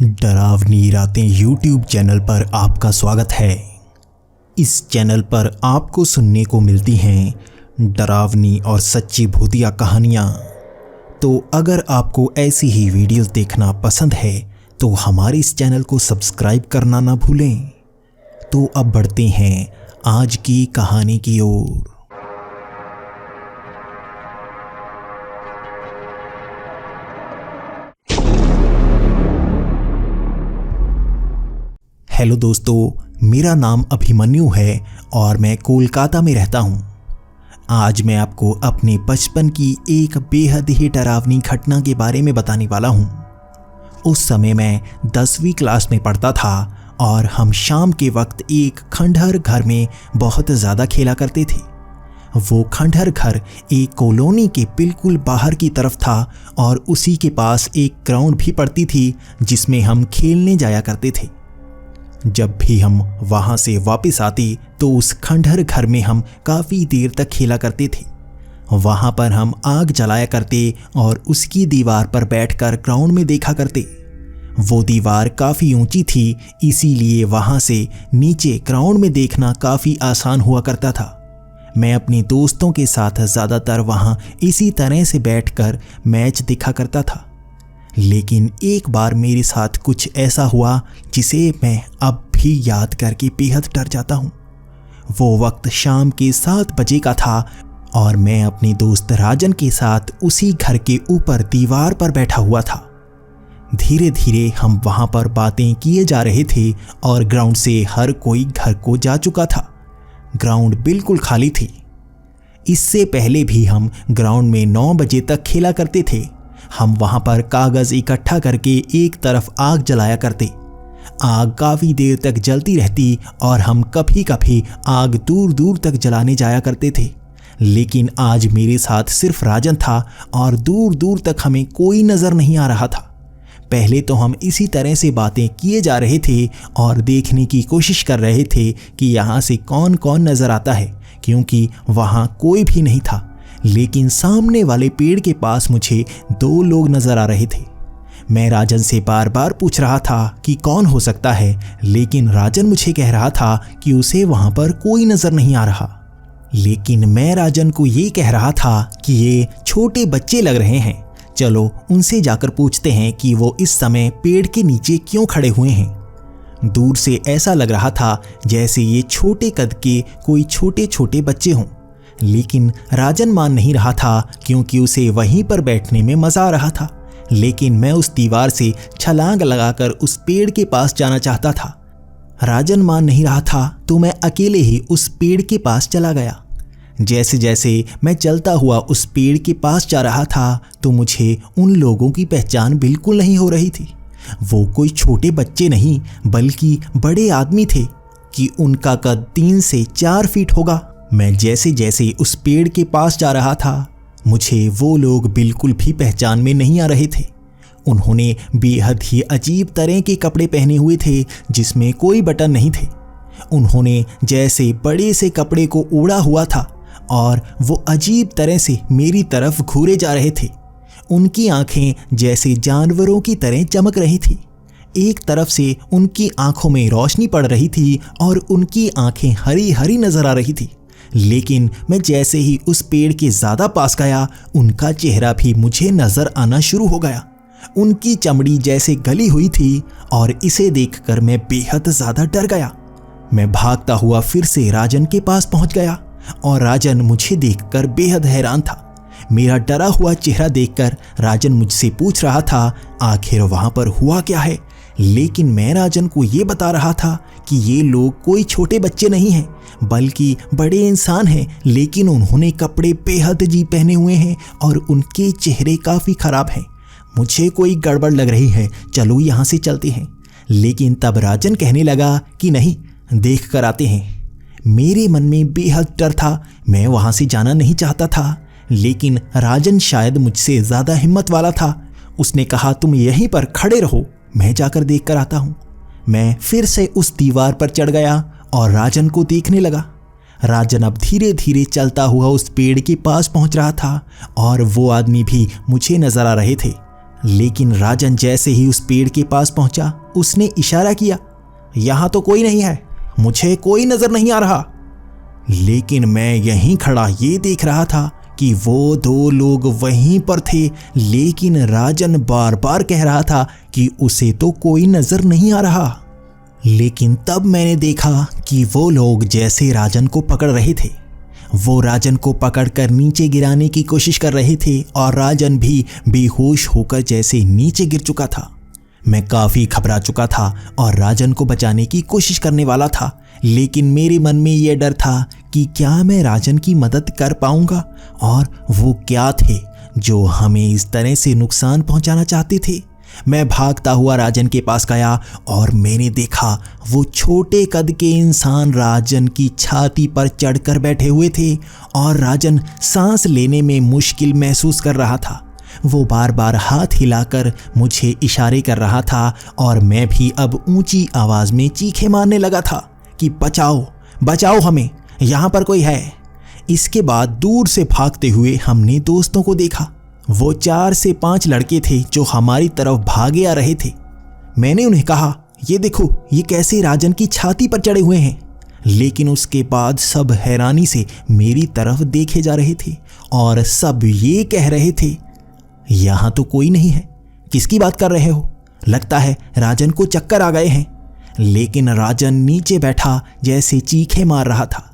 डरावनी रातें YouTube channel पर आपका स्वागत है। इस चैनल पर आपको सुनने को मिलती हैं डरावनी और सच्ची भूतिया कहानियाँ। तो अगर आपको ऐसी ही वीडियोस देखना पसंद है तो हमारे इस चैनल को सब्सक्राइब करना ना भूलें। तो अब बढ़ते हैं आज की कहानी की ओर। हेलो दोस्तों, मेरा नाम अभिमन्यु है और मैं कोलकाता में रहता हूँ। आज मैं आपको अपने बचपन की एक बेहद ही डरावनी घटना के बारे में बताने वाला हूँ। उस समय मैं 10वीं क्लास में पढ़ता था और हम शाम के वक्त एक खंडहर घर में बहुत ज़्यादा खेला करते थे। वो खंडहर घर एक कॉलोनी के बिल्कुल बाहर की तरफ था और उसी के पास एक ग्राउंड भी पड़ती थी जिसमें हम खेलने जाया करते थे। जब भी हम वहाँ से वापस आते तो उस खंडहर घर में हम काफ़ी देर तक खेला करते थे। वहाँ पर हम आग जलाया करते और उसकी दीवार पर बैठकर ग्राउंड में देखा करते। वो दीवार काफ़ी ऊंची थी, इसीलिए वहाँ से नीचे ग्राउंड में देखना काफ़ी आसान हुआ करता था। मैं अपने दोस्तों के साथ ज़्यादातर वहाँ इसी तरह से बैठकर मैच देखा करता था। लेकिन एक बार मेरे साथ कुछ ऐसा हुआ जिसे मैं अब भी याद करके बेहद डर जाता हूँ। वो वक्त शाम के 7 बजे का था और मैं अपने दोस्त राजन के साथ उसी घर के ऊपर दीवार पर बैठा हुआ था। धीरे धीरे हम वहाँ पर बातें किए जा रहे थे और ग्राउंड से हर कोई घर को जा चुका था। ग्राउंड बिल्कुल खाली थी। इससे पहले भी हम ग्राउंड में 9 बजे तक खेला करते थे। हम वहाँ पर कागज़ इकट्ठा करके एक तरफ आग जलाया करते। आग काफ़ी देर तक जलती रहती और हम कभी कभी आग दूर दूर तक जलाने जाया करते थे। लेकिन आज मेरे साथ सिर्फ राजन था और दूर दूर तक हमें कोई नज़र नहीं आ रहा था। पहले तो हम इसी तरह से बातें किए जा रहे थे और देखने की कोशिश कर रहे थे कि यहाँ से कौन कौन नज़र आता है, क्योंकि वहाँ कोई भी नहीं था। लेकिन सामने वाले पेड़ के पास मुझे 2 लोग नजर आ रहे थे। मैं राजन से बार बार पूछ रहा था कि कौन हो सकता है, लेकिन राजन मुझे कह रहा था कि उसे वहां पर कोई नजर नहीं आ रहा। लेकिन मैं राजन को ये कह रहा था कि ये छोटे बच्चे लग रहे हैं, चलो उनसे जाकर पूछते हैं कि वो इस समय पेड़ के नीचे क्यों खड़े हुए हैं। दूर से ऐसा लग रहा था जैसे ये छोटे कद के कोई छोटे छोटे बच्चे हों। लेकिन राजन मान नहीं रहा था क्योंकि उसे वहीं पर बैठने में मज़ा आ रहा था। लेकिन मैं उस दीवार से छलांग लगाकर उस पेड़ के पास जाना चाहता था। राजन मान नहीं रहा था तो मैं अकेले ही उस पेड़ के पास चला गया। जैसे जैसे मैं चलता हुआ उस पेड़ के पास जा रहा था तो मुझे उन लोगों की पहचान बिल्कुल नहीं हो रही थी। वो कोई छोटे बच्चे नहीं बल्कि बड़े आदमी थे कि उनका कद 3 से 4 फीट होगा। मैं जैसे जैसे उस पेड़ के पास जा रहा था मुझे वो लोग बिल्कुल भी पहचान में नहीं आ रहे थे। उन्होंने बेहद ही अजीब तरह के कपड़े पहने हुए थे जिसमें कोई बटन नहीं थे। उन्होंने जैसे बड़े से कपड़े को ओढ़ा हुआ था और वो अजीब तरह से मेरी तरफ घूरे जा रहे थे। उनकी आंखें जैसे जानवरों की तरह चमक रही थी। एक तरफ से उनकी आंखों में रोशनी पड़ रही थी और उनकी आंखें हरी हरी नजर आ रही थी। लेकिन मैं जैसे ही उस पेड़ के ज़्यादा पास गया उनका चेहरा भी मुझे नज़र आना शुरू हो गया। उनकी चमड़ी जैसे गली हुई थी और इसे देखकर मैं बेहद ज़्यादा डर गया। मैं भागता हुआ फिर से राजन के पास पहुंच गया और राजन मुझे देखकर बेहद हैरान था। मेरा डरा हुआ चेहरा देखकर राजन मुझसे पूछ रहा था आखिर वहाँ पर हुआ क्या है। लेकिन मैं राजन को ये बता रहा था कि ये लोग कोई छोटे बच्चे नहीं हैं बल्कि बड़े इंसान हैं। लेकिन उन्होंने कपड़े बेहद अजीब पहने हुए हैं और उनके चेहरे काफ़ी ख़राब हैं। मुझे कोई गड़बड़ लग रही है, चलो यहाँ से चलते हैं। लेकिन तब राजन कहने लगा कि नहीं, देख कर आते हैं। मेरे मन में बेहद डर था, मैं वहाँ से जाना नहीं चाहता था। लेकिन राजन शायद मुझसे ज़्यादा हिम्मत वाला था। उसने कहा तुम यहीं पर खड़े रहो, मैं जाकर देख कर आता हूँ। मैं फिर से उस दीवार पर चढ़ गया और राजन को देखने लगा। राजन अब धीरे धीरे चलता हुआ उस पेड़ के पास पहुँच रहा था और वो आदमी भी मुझे नजर आ रहे थे। लेकिन राजन जैसे ही उस पेड़ के पास पहुंचा उसने इशारा किया, यहाँ तो कोई नहीं है, मुझे कोई नजर नहीं आ रहा। लेकिन मैं यहीं खड़ा ये देख रहा था कि वो दो लोग वहीं पर थे, लेकिन राजन बार बार कह रहा था कि उसे तो कोई नजर नहीं आ रहा। लेकिन तब मैंने देखा कि वो लोग जैसे राजन को पकड़ रहे थे, वो राजन को पकड़कर नीचे गिराने की कोशिश कर रहे थे और राजन भी बेहोश होकर जैसे नीचे गिर चुका था। मैं काफ़ी घबरा चुका था और राजन को बचाने की कोशिश करने वाला था, लेकिन मेरे मन में यह डर था कि क्या मैं राजन की मदद कर पाऊंगा, और वो क्या थे जो हमें इस तरह से नुकसान पहुंचाना चाहते थे। मैं भागता हुआ राजन के पास गया और मैंने देखा वो छोटे कद के इंसान राजन की छाती पर चढ़कर बैठे हुए थे और राजन सांस लेने में मुश्किल महसूस कर रहा था। वो बार बार हाथ हिलाकर मुझे इशारे कर रहा था और मैं भी अब ऊंची आवाज़ में चीखें मारने लगा था कि बचाओ बचाओ, हमें यहाँ पर कोई है। इसके बाद दूर से भागते हुए हमने दोस्तों को देखा। वो 4 से 5 लड़के थे जो हमारी तरफ भागे आ रहे थे। मैंने उन्हें कहा, ये देखो ये कैसे राजन की छाती पर चढ़े हुए हैं। लेकिन उसके बाद सब हैरानी से मेरी तरफ देखे जा रहे थे और सब ये कह रहे थे, यहाँ तो कोई नहीं है, किसकी बात कर रहे हो, लगता है राजन को चक्कर आ गए हैं। लेकिन राजन नीचे बैठा जैसे चीखें मार रहा था।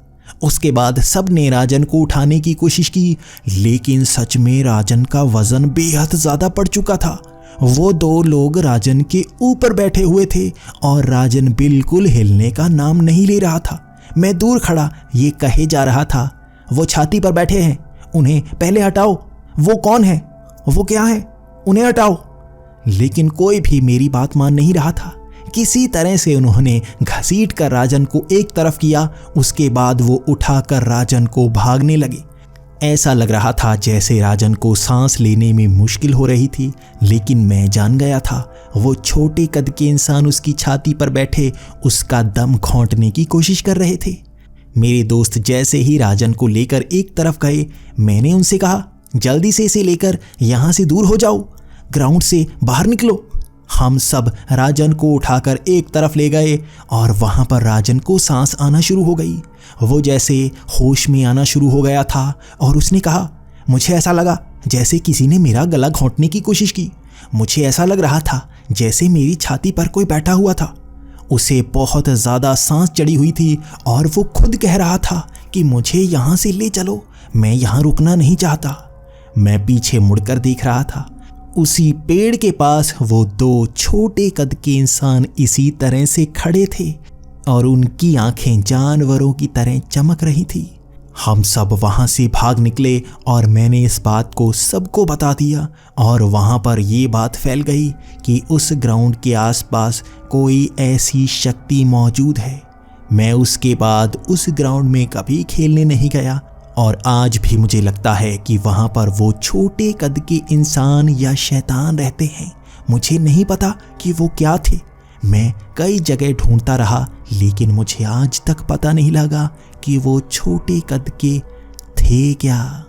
उसके बाद सब ने राजन को उठाने की कोशिश की, लेकिन सच में राजन का वजन बेहद ज़्यादा पड़ चुका था। वो दो लोग राजन के ऊपर बैठे हुए थे और राजन बिल्कुल हिलने का नाम नहीं ले रहा था। मैं दूर खड़ा ये कहे जा रहा था, वो छाती पर बैठे हैं, उन्हें पहले हटाओ, वो कौन है, वो क्या है, उन्हें हटाओ। लेकिन कोई भी मेरी बात मान नहीं रहा था। किसी तरह से उन्होंने घसीट कर राजन को एक तरफ किया। उसके बाद वो उठाकर राजन को भागने लगे। ऐसा लग रहा था जैसे राजन को सांस लेने में मुश्किल हो रही थी, लेकिन मैं जान गया था वो छोटे कद के इंसान उसकी छाती पर बैठे उसका दम घोंटने की कोशिश कर रहे थे। मेरे दोस्त जैसे ही राजन को लेकर एक तरफ गए, मैंने उनसे कहा, जल्दी से इसे लेकर यहाँ से दूर हो जाओ, ग्राउंड से बाहर निकलो। हम सब राजन को उठाकर एक तरफ ले गए और वहाँ पर राजन को सांस आना शुरू हो गई। वो जैसे होश में आना शुरू हो गया था और उसने कहा, मुझे ऐसा लगा जैसे किसी ने मेरा गला घोंटने की कोशिश की। मुझे ऐसा लग रहा था जैसे मेरी छाती पर कोई बैठा हुआ था। उसे बहुत ज़्यादा सांस चढ़ी हुई थी और वो खुद कह रहा था कि मुझे यहाँ से ले चलो, मैं यहाँ रुकना नहीं चाहता। मैं पीछे मुड़कर देख रहा था। उसी पेड़ के पास वो दो छोटे कद के इंसान इसी तरह से खड़े थे और उनकी आंखें जानवरों की तरह चमक रही थी। हम सब वहाँ से भाग निकले और मैंने इस बात को सबको बता दिया और वहाँ पर ये बात फैल गई कि उस ग्राउंड के आसपास कोई ऐसी शक्ति मौजूद है। मैं उसके बाद उस ग्राउंड में कभी खेलने नहीं गया और आज भी मुझे लगता है कि वहाँ पर वो छोटे कद के इंसान या शैतान रहते हैं। मुझे नहीं पता कि वो क्या थे। मैं कई जगह ढूंढता रहा, लेकिन मुझे आज तक पता नहीं लगा कि वो छोटे कद के थे क्या।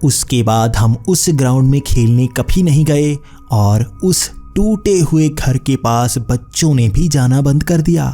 उसके बाद हम उस ग्राउंड में खेलने कभी नहीं गए और उस टूटे हुए घर के पास बच्चों ने भी जाना बंद कर दिया।